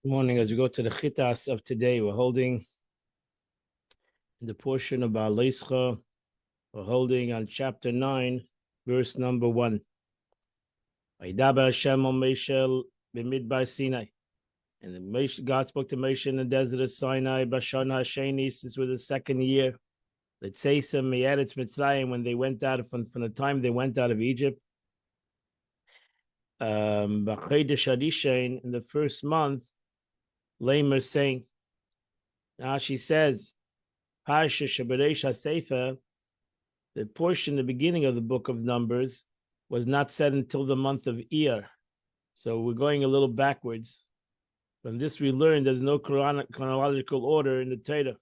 Good morning. As we go to the Chitas of today, we're holding the portion of Ba'aleischa. We're holding on chapter 9, verse number 1. Vaydaber Hashem al Moshe b'midbar Sinai. And God spoke to Moshe in the desert of Sinai, Bashana Hasheni, since was the second year. Let's say some Me'eretz Mitzrayim, when they went out from the time they went out of Egypt. B'chodesh Harishain, in the first month, Lamer saying, now she says, Parsha Shabaresh HaSefer, the portion, the beginning of the book of Numbers, was not said until the month of Iyar. So we're going a little backwards. From this we learn there's no chronological order in the Torah.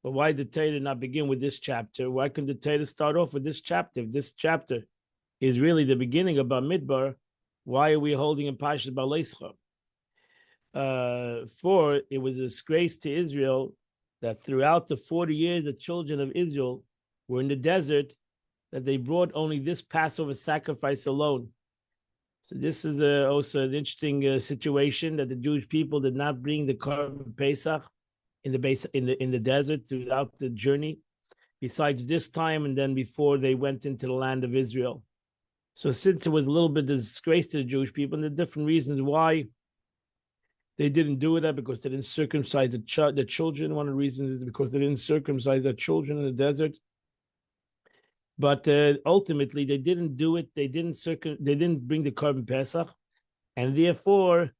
But why did the Torah not begin with this chapter? Why couldn't the Torah start off with this chapter? If this chapter is really the beginning of Bamidbar, why are we holding in Parshat Ba'aleischa? For it was a disgrace to Israel that throughout the 40 years the children of Israel were in the desert, that they brought only this Passover sacrifice alone. So this is also an interesting situation, that the Jewish people did not bring the Korban Pesach in the desert throughout the journey, besides this time and then before they went into the land of Israel. So since it was a little bit of disgrace to the Jewish people, and the different reasons why they didn't do that, because they didn't circumcise the children. One of the reasons is because they didn't circumcise their children in the desert. But ultimately, they didn't do it. They didn't bring the Korban Pesach, and therefore,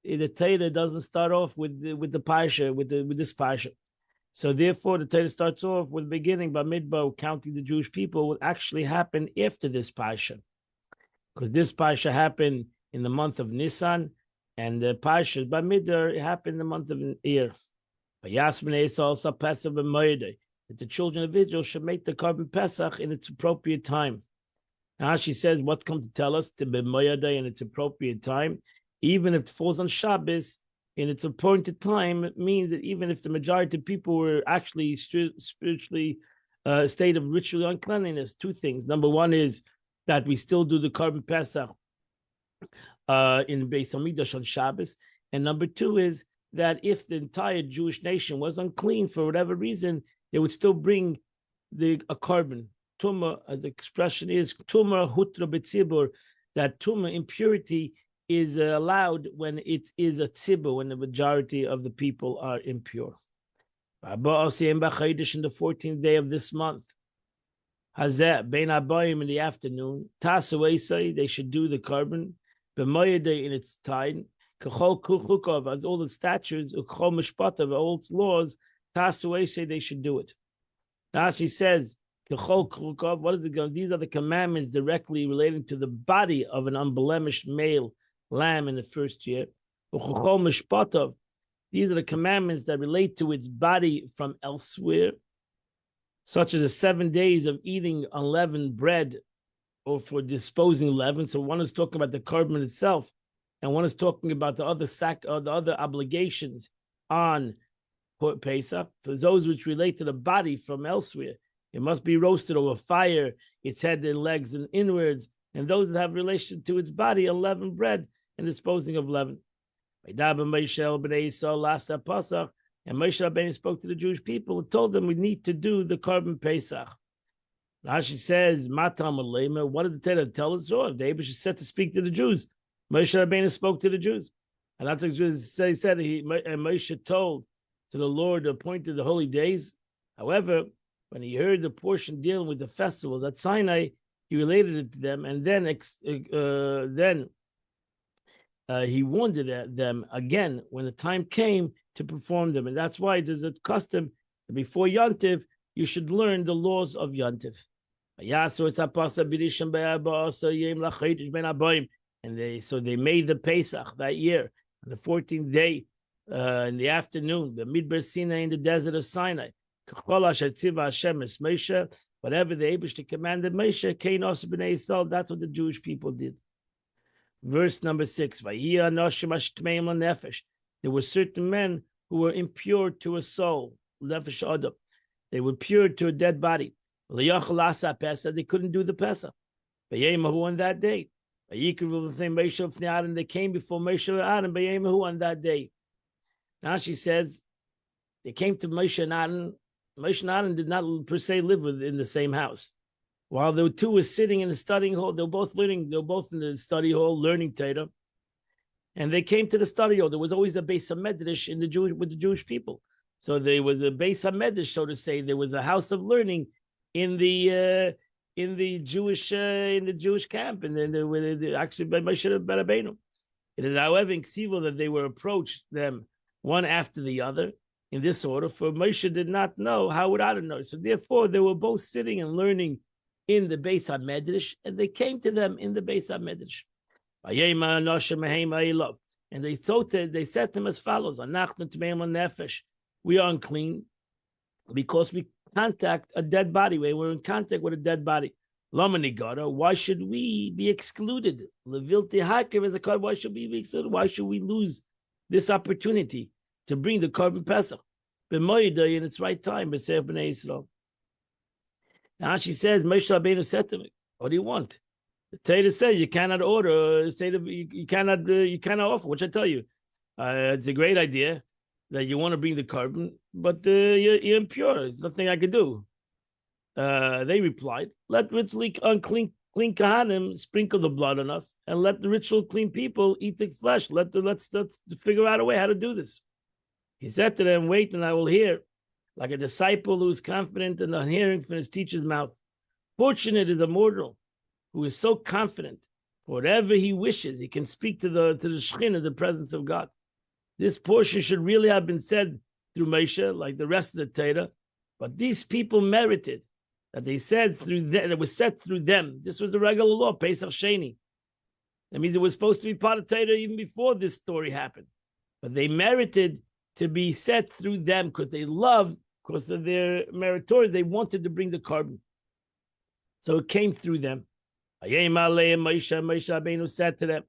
the Torah doesn't start off with the parsha with this parsha. So therefore, the Torah starts off with the beginning by Midbar, counting the Jewish people. What actually happened after this parsha, because this parsha happened in the month of Nisan. And the Parshas by Midbar happened in the month of Iyar. But Yasmin is also Pesach b'Moedei, that the children of Israel should make the Korban Pesach in its appropriate time. Now she says, what comes to tell us to b'Moedei in its appropriate time, even if it falls on Shabbos in its appointed time, it means that even if the majority of people were actually spiritually state of ritual uncleanliness, two things. Number one is that we still do the Korban Pesach in Beis Hamikdash on Shabbos, and number two is that if the entire Jewish nation was unclean for whatever reason, they would still bring a korban. Tumah, as the expression is, tumah hutra b'tzibur, that tumah, impurity, is allowed when it is a tzibur, when the majority of the people are impure. In the 14th day of this month, Hazeh bein habayim, in the afternoon, Tasaway, they should do the korban. B'Moedei in its time, k'chol kuchukov, as all the statutes, k'chol mishpatav, all its laws, Tasaway say they should do it. Now she says, k'chol kuchukov, what is it? These are the commandments directly relating to the body of an unblemished male lamb in the first year. K'chol mishpatav, these are the commandments that relate to its body from elsewhere, such as the 7 days of eating unleavened bread, or for disposing leaven. So one is talking about the korban itself, and one is talking about the other obligations on Pesach. For those which relate to the body from elsewhere, it must be roasted over fire, its head and legs and inwards, and those that have relation to its body, unleavened bread and disposing of leaven. And Moshe Rabbeinu spoke to the Jewish people and told them we need to do the Korban Pesach. Rashi says, Matam Alema, what did the Torah tell us? Oh, the Abish is set to speak to the Jews. Moshe Rabbeinu spoke to the Jews. And after the Jews said, and Moshe told to the Lord, appointed the holy days. However, when he heard the portion dealing with the festivals at Sinai, he related it to them, and then he warned them again when the time came to perform them. And that's why there's a custom that before Yontif, you should learn the laws of Yontif. And they made the Pesach that year, on the 14th day in the afternoon, the Midbar Sinai in the desert of Sinai. Whatever the Abish commanded Moshe, that's what the Jewish people did. Verse number 6. There were certain men who were impure to a soul, nefesh adam. They were pure to a dead body. They couldn't do the Pesach. On that day, they came before Moshe and Aaron on that day. Now she says they came to Moshe and Aaron. Moshe and Aaron did not per se live in the same house. While the two were sitting in the studying hall, they were both learning. They were both in the study hall learning Torah, and they came to the study hall. There was always a Beis Hamedrash with the Jewish people. So there was a Beis Hamedrash, so to say. There was a house of learning in the Jewish camp, and then actually by Moshe Rabbeinu. It is, however, in Ksiva that they were approached them one after the other in this order. For Moshe did not know, how would Aaron know? So therefore, they were both sitting and learning in the Beis HaMedrash, and they came to them in the Beis HaMedrash. And they said to him as follows: we are unclean because we contact a dead body. We're in contact with a dead body. Why should we be excluded? Why should we be excluded? Why should we lose this opportunity to bring the Korban Pesach in its right time? Now she says, Moshe Rabbeinu said to me, "What do you want?" The Torah says you cannot order, you cannot offer. Which I tell you, it's a great idea that you want to bring the korban, but you're impure. There's nothing I could do. They replied, "Let ritually unclean Kohanim sprinkle the blood on us, and let the ritual clean people eat the flesh. Let's figure out a way how to do this." He said to them, "Wait, and I will hear." Like a disciple who is confident and not hearing from his teacher's mouth. Fortunate is a mortal who is so confident, whatever he wishes, he can speak to the Shekhinah, the presence of God. This portion should really have been said through Moshe, like the rest of the Torah, but these people merited that they said through them, it was said through them. This was the regular law, Pesach Sheni. That means it was supposed to be part of Torah even before this story happened. But they merited to be said through them because they loved, because of their meritorious, they wanted to bring the korban. So it came through them. Moshe Rabbeinu said to them,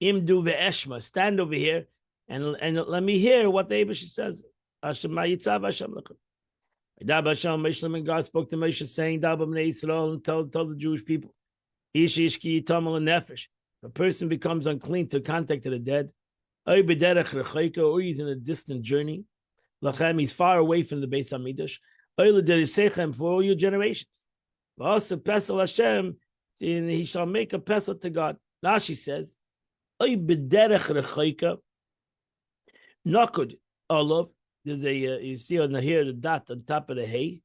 Imdu ve'eshma, stand over here and let me hear what the Eibush says. Hashem ma'yitzav Hashem lechem. God spoke to Moshe saying, and told the Jewish people, if a person becomes unclean to contact the dead, or he's in a distant journey, he's far away from the Beis Hamikdash, for all your generations. Also, Pesach Hashem, and he shall make a Pesach to God. Rashi says, Nakud Olav. There's a you see on here the dot on top of the hay.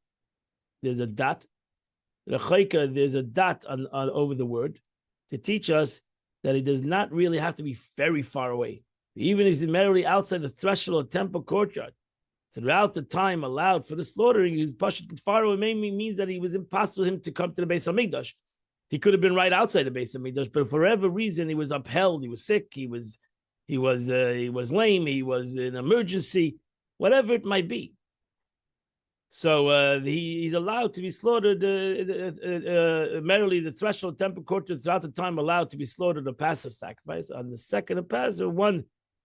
There's a dot. There's a dot on over the word to teach us that it does not really have to be very far away. Even if he's merely outside the threshold of the temple courtyard, throughout the time allowed for the slaughtering, he's pushed far away. Maybe means that it was impossible for him to come to the Beis Hamikdash. He could have been right outside the Beis Hamikdash, but for whatever reason, he was upheld. He was sick. He was lame. He was in emergency. Whatever it might be. So he's allowed to be slaughtered, merely the threshold temple courtyard throughout the time allowed to be slaughtered a Passover sacrifice. On the second of Passover,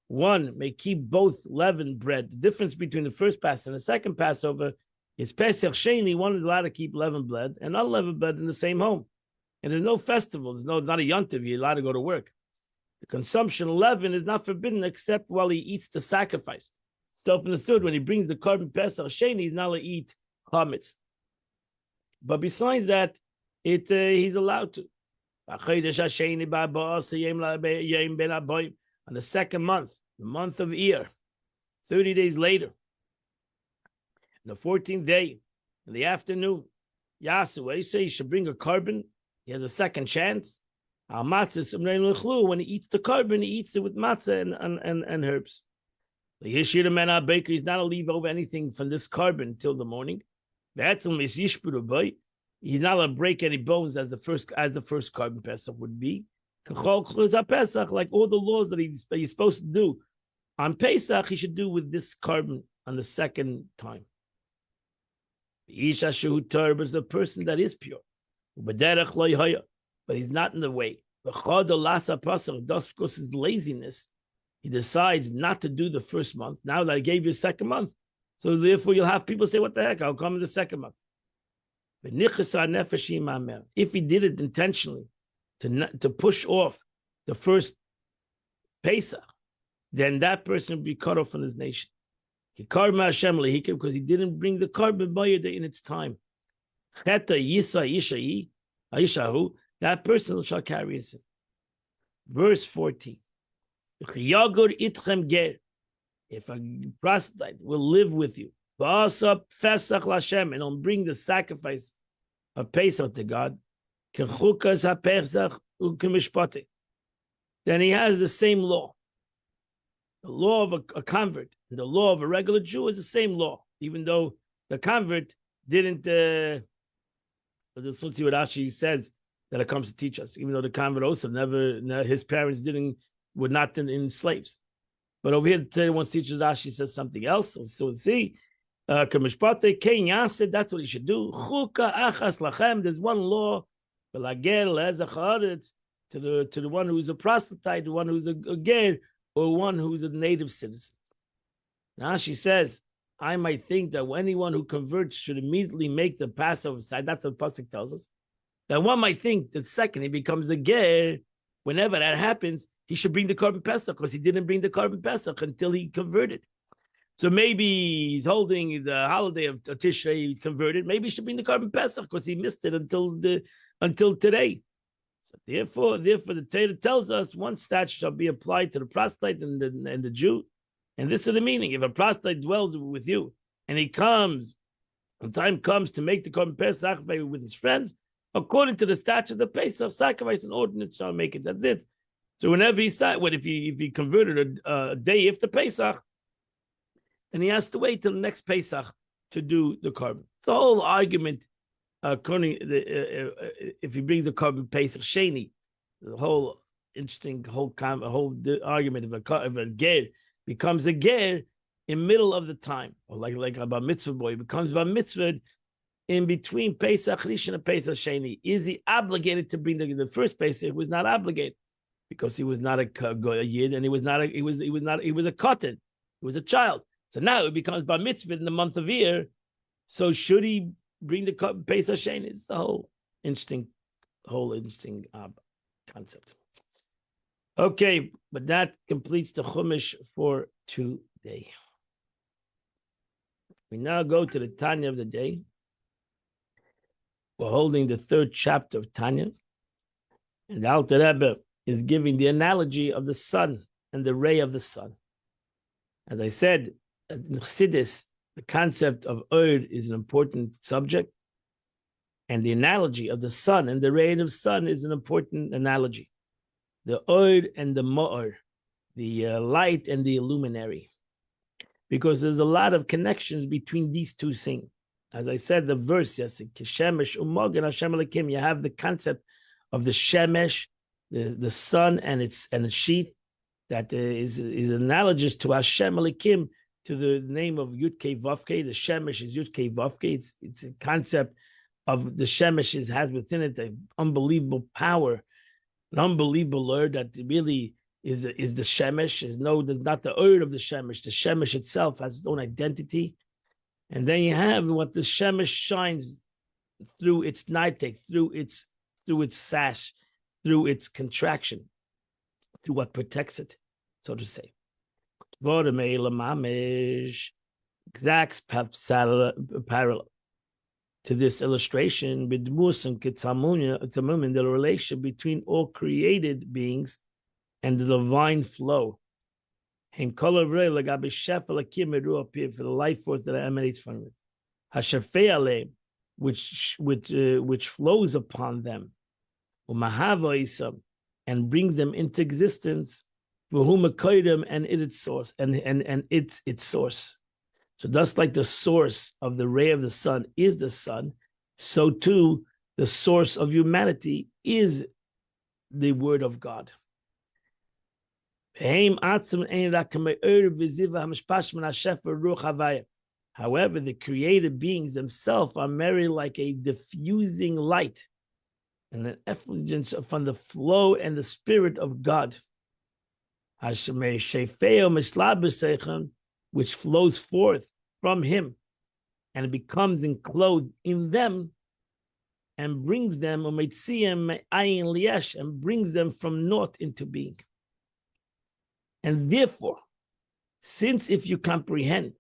one may keep both leavened bread. The difference between the first Passover and the second Passover is Pesach Sheni, one is allowed to keep leavened bread and unleavened bread in the same home. And there's no festival, not a yontiv, you're allowed to go to work. The consumption of leaven is not forbidden except while he eats the sacrifice. Still understood, when he brings the korban Pesach Sheni, he's not allowed to eat chametz. But besides that, he's allowed to. On the second month, the month of Iyar, 30 days later, on the 14th day, in the afternoon, Yasu, you say he should bring a korban. He has a second chance. When he eats the korban, he eats it with matzah and herbs. The Yeshira Mena Baker is not to leave over anything from this korban till the morning. He's not allowed to break any bones as the first korban Pesach would be. Like all the laws that he's supposed to do on Pesach, he should do with this korban on the second time. Isha Shehu Torah is the person that is pure, but he's not in the way. Just because his laziness, he decides not to do the first month. Now that I gave you a second month, so therefore you'll have people say, "What the heck? I'll come in the second month." If he did it intentionally to push off the first Pesach, then that person will be cut off from his nation. Because he didn't bring the carbon in its time. That person shall carry his sin. Verse 14. If a proselyte will live with you, and will bring the sacrifice of Pesach to God, then he has the same law. The law of a convert and the law of a regular Jew is the same law, even though the convert didn't. Let's see what Rashi says that it comes to teach us. Even though the convert also his parents were not in slaves. But over here, today, once teaches Rashi says something else. So we'll see. That's what he should do. There's one law to the one who's a proselyte, the one who's a ger, or one who's a native citizen. Now she says, I might think that anyone who converts should immediately make the Passover side. That's what the pasuk tells us. That one might think that second he becomes a ger, whenever that happens, he should bring the Korban Pesach because he didn't bring the Korban Pesach until he converted. So maybe he's holding the holiday of Tishrei, he converted. Maybe he should bring the Korban Pesach because he missed it until today. So therefore, the Torah tells us one statute shall be applied to the proselyte and the Jew. And this is the meaning. If a proselyte dwells with you and he comes, when time comes to make the Korban Pesach with his friends, according to the statute of the Pesach, sacrifice and ordinance shall make it. That's it. So whenever if he converted a day after Pesach, then he has to wait till the next Pesach to do the Korban. It's a whole argument. If he brings the Korban Pesach Sheni, the whole interesting argument of a ger becomes a ger in middle of the time, or like a bar mitzvah boy becomes bar mitzvah in between Pesach Rishon and Pesach Sheni. Is he obligated to bring the first Pesach? He was not obligated because he was not a yid and he was a cotton. He was a child. So now it becomes bar mitzvah in the month of Iyar. So should he bring the Pesach Sheni? It's a whole interesting concept. Okay, but that completes the Chumash for today. We now go to the Tanya of the day. We're holding the third chapter of Tanya, and the Alter Rebbe is giving the analogy of the sun and the ray of the sun. As I said, in Chassidus, the concept of Od is an important subject, and the analogy of the sun and the ray of the sun is an important analogy. The Od and the Ma'or, the light and the luminary, because there's a lot of connections between these two things. As I said, the verse, yes, Kishemesh Umog and Hashem Elokim, you have the concept of the Shemesh, the sun and its sheath, that is analogous to Hashem Elokim, to the name of Yud Kei Vav Kei. The Shemesh is Yud Kei Vav Kei. It's a concept of the Shemesh has within it an unbelievable power, an unbelievable word that really is the Shemesh. There's not the word of the Shemesh. The Shemesh itself has its own identity. And then you have what the Shemesh shines through its nighttake, through its sash, through its contraction, through what protects it, so to say. Exact parallel to this illustration, the relation between all created beings and the divine flow. For the life force that emanates from it, which flows upon them, and brings them into existence, and its source, and its source. So just like the source of the ray of the sun is the sun, so too the source of humanity is the word of God. However, the created beings themselves are merely like a diffusing light and an effulgence from the flow and the spirit of God, which flows forth from him and becomes enclosed in them and brings them, and brings them from naught into being. And therefore, since if you comprehend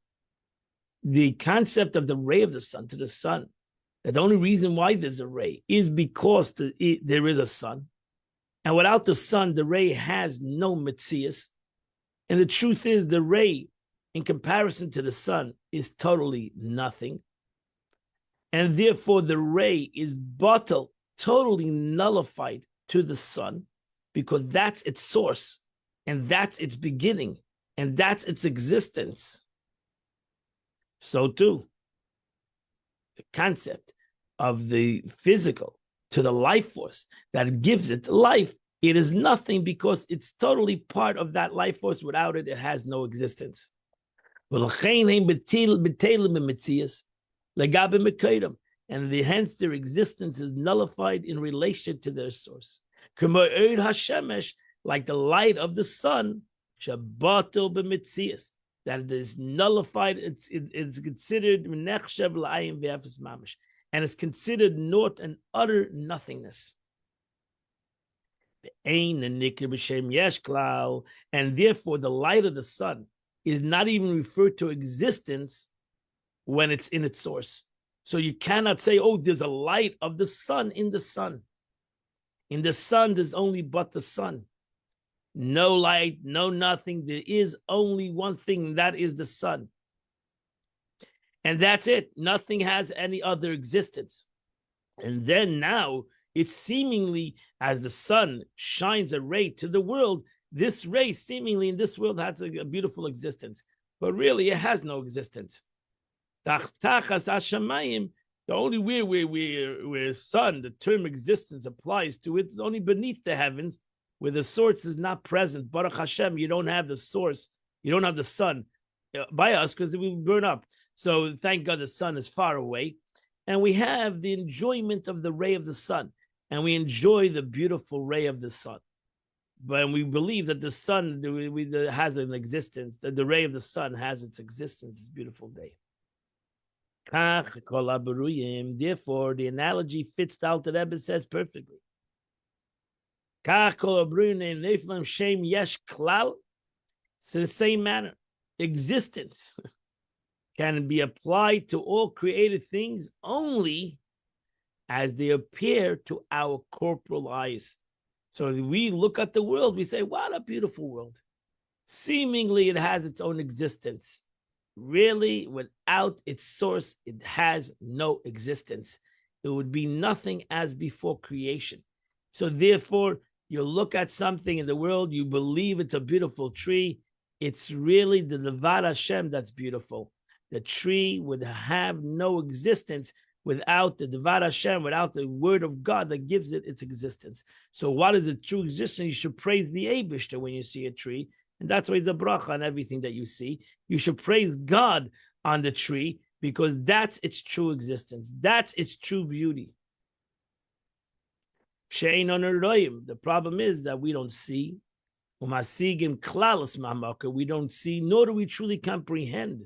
the concept of the ray of the sun to the sun, that the only reason why there's a ray is because there is a sun. And without the sun, the ray has no metzias. And the truth is, the ray, in comparison to the sun, is totally nothing. And therefore, the ray is totally nullified to the sun, because that's its source, and that's its beginning, and that's its existence. So too, the concept of the physical to the life force that gives it life, it is nothing because it's totally part of that life force. Without it, it has no existence. And hence their existence is nullified in relation to their source. Like the light of the sun, that it is nullified, it's considered and it's considered naught and utter nothingness. And therefore the light of the sun is not even referred to existence when it's in its source. So you cannot say, oh, there's a light of the sun in the sun. In the sun, there's only but the sun. No light, no nothing. There is only one thing, that is the sun. And that's it. Nothing has any other existence. And then now, it's seemingly as the sun shines a ray to the world, this ray seemingly in this world has a beautiful existence. But really, it has no existence. The only where sun, the term existence applies to it, is only beneath the heavens, where the source is not present. Baruch Hashem, you don't have the source, you don't have the sun by us because we burn up. So thank God the sun is far away. And we have the enjoyment of the ray of the sun. And we enjoy the beautiful ray of the sun. But we believe that the sun has an existence, that the ray of the sun has its existence, this beautiful day. Therefore, the analogy fits the Alter Rebbe says perfectly. It's the same manner. Existence can be applied to all created things only as they appear to our corporal eyes. So we look at the world, we say, what a beautiful world. Seemingly it has its own existence. Really, without its source, it has no existence. It would be nothing as before creation. So therefore, you look at something in the world, you believe it's a beautiful tree. It's really the Devar Hashem that's beautiful. The tree would have no existence without the Devar Hashem, without the word of God that gives it its existence. So what is the true existence? You should praise the Eibishter when you see a tree. And that's why it's a bracha on everything that you see. You should praise God on the tree because that's its true existence. That's its true beauty. The problem is that we don't see. We don't see, nor do we truly comprehend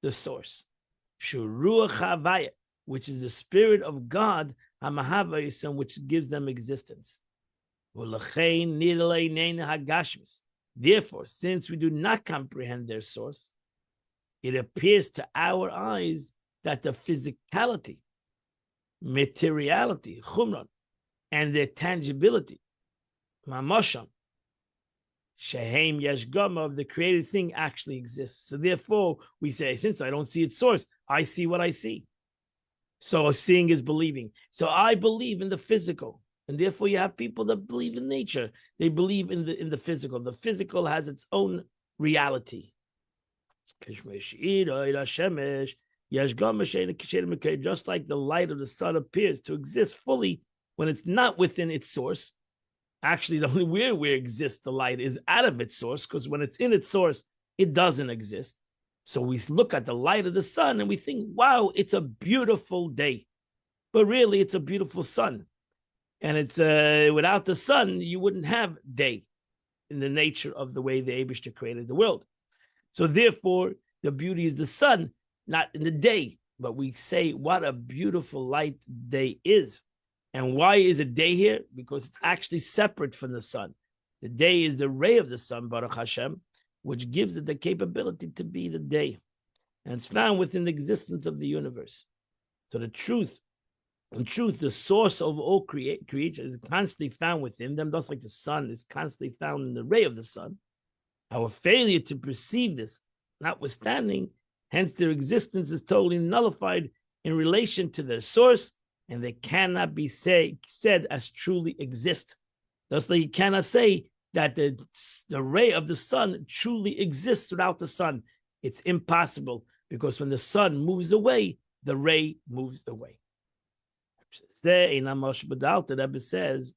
the source. Which is the spirit of God, which gives them existence. Therefore, since we do not comprehend their source, it appears to our eyes that the physicality, materiality, chumran, and their tangibility, mamasham, shehem yeshgama, of the created thing actually exists. So therefore, we say, since I don't see its source, I see what I see. So seeing is believing. So I believe in the physical. And therefore, you have people that believe in nature. They believe in the physical. The physical has its own reality. Just like the light of the sun appears to exist fully when it's not within its source. Actually, the only where exists the light is out of its source, because when it's in its source, it doesn't exist. So we look at the light of the sun and we think, wow, it's a beautiful day. But really, it's a beautiful sun. And it's without the sun, you wouldn't have day in the nature of the way the Eibishter created the world. So therefore, the beauty is the sun, not in the day. But we say what a beautiful light day is. And why is a day here? Because it's actually separate from the sun. The day is the ray of the sun, Baruch Hashem, which gives it the capability to be the day. And it's found within the existence of the universe. So in truth, the source of all creatures is constantly found within them, just like the sun is constantly found in the ray of the sun. Our failure to perceive this, notwithstanding, hence their existence is totally nullified in relation to their source, and they cannot be said as truly exist. Thus, you cannot say that the ray of the sun truly exists without the sun. It's impossible, because when the sun moves away, the ray moves away. The Rebbe says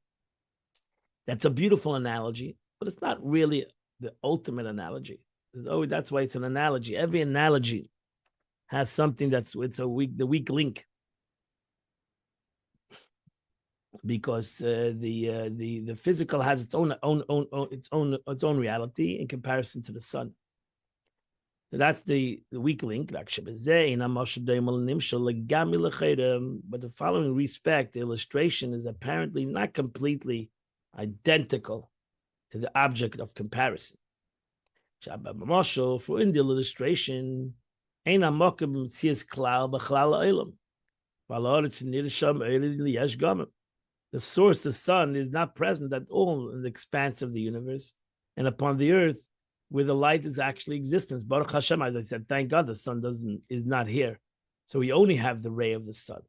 that's a beautiful analogy, but it's not really the ultimate analogy. Oh, that's why it's an analogy. Every analogy has something the weak link, because the physical has its own reality in comparison to the sun. So that's the weak link. But the following respect, the illustration is apparently not completely identical to the object of comparison. For in the illustration, the source, the sun, is not present at all in the expanse of the universe and upon the earth, where the light is actually existence. Baruch Hashem, as I said, thank God the sun is not here. So we only have the ray of the sun.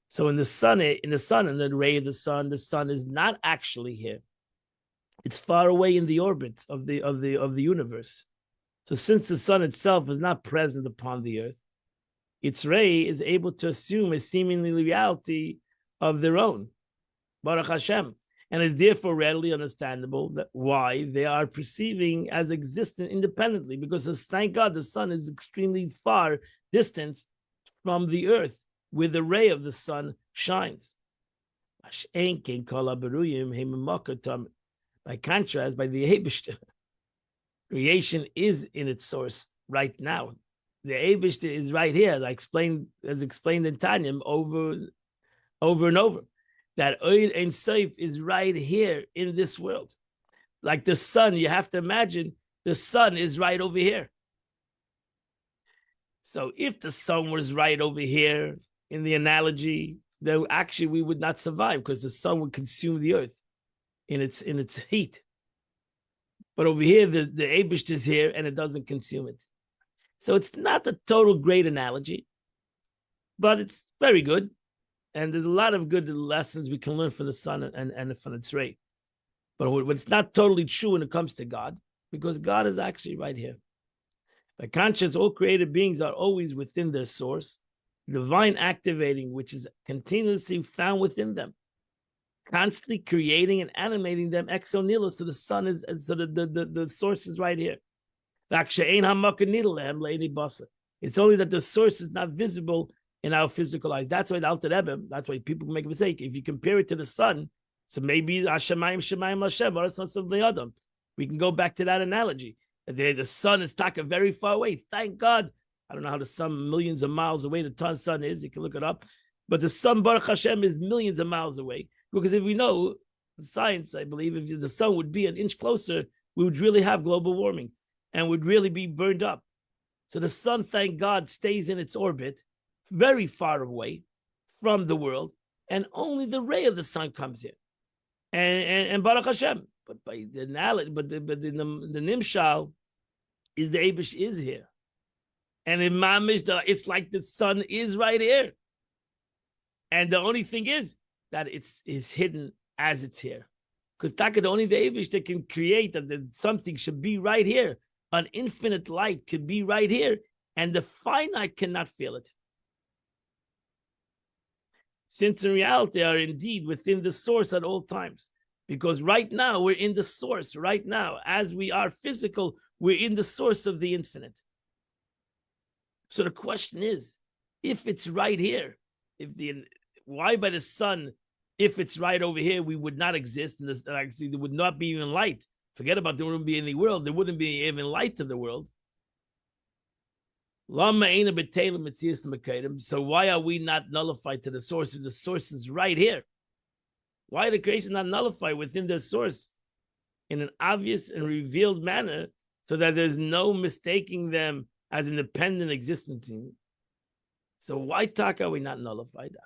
So in the sun, and the ray of the sun is not actually here. It's far away in the orbit of the universe. So since the sun itself is not present upon the earth, its ray is able to assume a seemingly reality of their own. Baruch Hashem. And it's therefore readily understandable that why they are perceiving as existent independently, because thank God the sun is extremely far distant from the earth, where the ray of the sun shines. By contrast, by the Eibishter, creation is in its source right now. The Eibishter is right here, as explained in Tanya over and over. That Oid Ein Sof is right here in this world. Like the sun, you have to imagine the sun is right over here. So if the sun was right over here in the analogy, then actually we would not survive, because the sun would consume the earth in its heat. But over here, the Eibishter is here and it doesn't consume it. So it's not a total great analogy, but it's very good. And there's a lot of good lessons we can learn from the sun and from its ray. But it's not totally true when it comes to God, because God is actually right here. By conscience, all created beings are always within their source, divine activating, which is continuously found within them, constantly creating and animating them ex nihilo. So the sun is, so the source is right here. It's only that the source is not visible in our physical eyes. That's why the Alter Rebbe, that's why people make a mistake. If you compare it to the sun, so maybe Hashemayim Hashem, or something the Adam. We can go back to that analogy. The sun is taka very far away. Thank God. I don't know how the sun, millions of miles away, the sun is. You can look it up. But the sun, Baruch Hashem, is millions of miles away. Because if we know, science, I believe, if the sun would be an inch closer, we would really have global warming and would really be burned up. So the sun, thank God, stays in its orbit, very far away from the world, and only the ray of the sun comes in. And Baruch Hashem. But by the analogy, the Nimshal is the Eibush is here. And in Mamish, it's like the sun is right here. And the only thing is that it's hidden as it's here. Because the only the Eibush that can create that something should be right here. An infinite light could be right here, and the finite cannot feel it. Since in reality they are indeed within the source at all times. Because right now we're in the source. Right now, as we are physical, we're in the source of the infinite. So the question is, if it's right here, why by the sun, if it's right over here, we would not exist, and actually there would not be even light. Forget about there wouldn't be any world. There wouldn't be even light to the world. So why are we not nullified to the source if the source is right here? Why the creation not nullified within the source? in an obvious and revealed manner so that there's no mistaking them as independent existence. So why talk are we not nullified?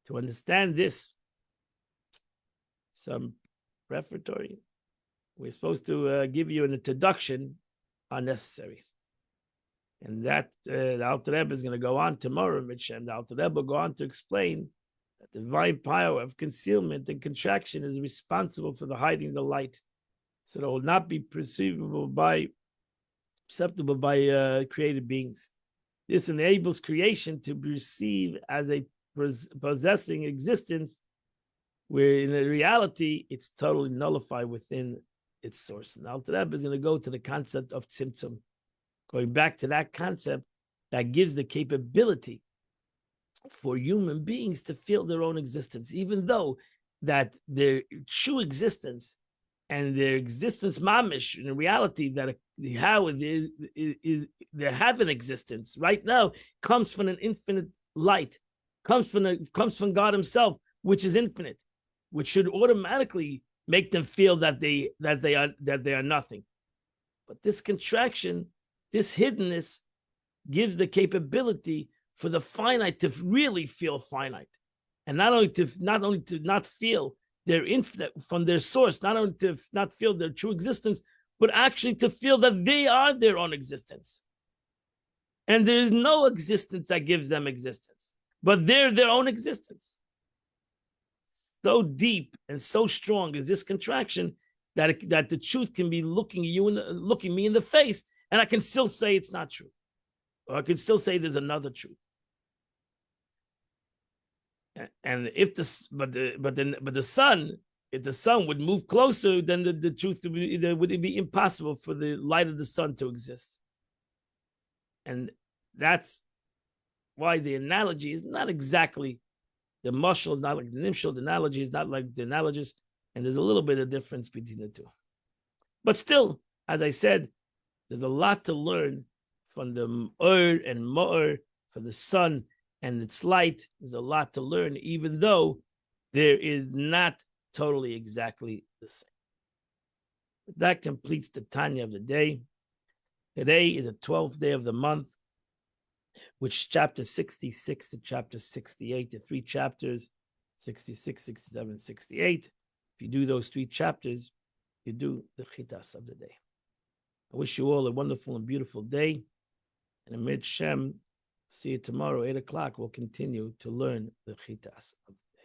To understand this, some preparatory, we're supposed to give you an introduction unnecessary. And that the Alter Rebbe is going to go on tomorrow, and the Alter Rebbe will go on to explain that the divine power of concealment and contraction is responsible for the hiding the light, so that it will not be perceivable by created beings. This enables creation to be perceived as a possessing existence, where in reality it's totally nullified within its source. And Alter Rebbe is going to go to the concept of tzimtzum, going back to that concept that gives the capability for human beings to feel their own existence, even though that their true existence and their existence mamish in reality, that how it is they have an existence right now, comes from an infinite light, comes from God Himself, which is infinite, which should automatically make them feel that they are nothing. But this contraction, this hiddenness, gives the capability for the finite to really feel finite, and not only to not feel their infinite from their source, not only to not feel their true existence, but actually to feel that they are their own existence, and there is no existence that gives them existence, but they're their own existence. So deep and so strong is this contraction that the truth can be looking me in the face, and I can still say it's not true, or I can still say there's another truth. And if the sun, if the sun would move closer, then the truth would be impossible for the light of the sun to exist. And that's why the analogy is not exactly the mashal, not like the nimshal. The analogy is not like the analogous, and there's a little bit of difference between the two. But still, as I said, there's a lot to learn from the Ur and Ma'ur, for the sun and its light. There's a lot to learn, even though there is not totally exactly the same. That completes the Tanya of the day. Today is the 12th day of the month, which chapter 66 to chapter 68, the 3 chapters, 66, 67, 68. If you do those 3 chapters, you do the chitas of the day. I wish you all a wonderful and beautiful day. And amid Shem, see you tomorrow, 8 o'clock. We'll continue to learn the chitas of the day.